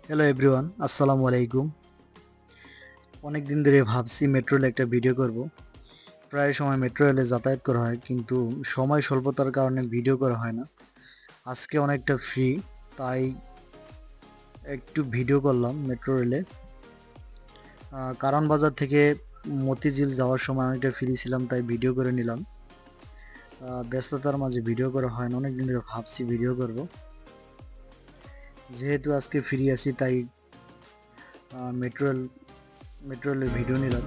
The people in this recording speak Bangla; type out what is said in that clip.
হ্যালো এভরিওয়ান, আসসালামু আলাইকুম। অনেক দিন ধরে ভাবছি মেট্রো রেলে একটা ভিডিও করব। প্রায় সময় মেট্রো রেলে যাতায়াত করা হয়, কিন্তু সময় স্বল্পতার কারণে ভিডিও করা হয় না। আজকে অনেকটা ফ্রি, তাই একটু ভিডিও করলাম মেট্রো রেলে। কারণ বাজার থেকে মতিঝিল যাওয়ার সময় অনেকটা ফ্রি ছিলাম, তাই ভিডিও করে নিলাম। ব্যস্ততার মাঝে ভিডিও করা হয় না, অনেকদিন ধরে ভাবছি ভিডিও করব। যেহেতু আজকে ফ্রি আছি, তাই মেট্রো রেলের ভিডিও নিলাম।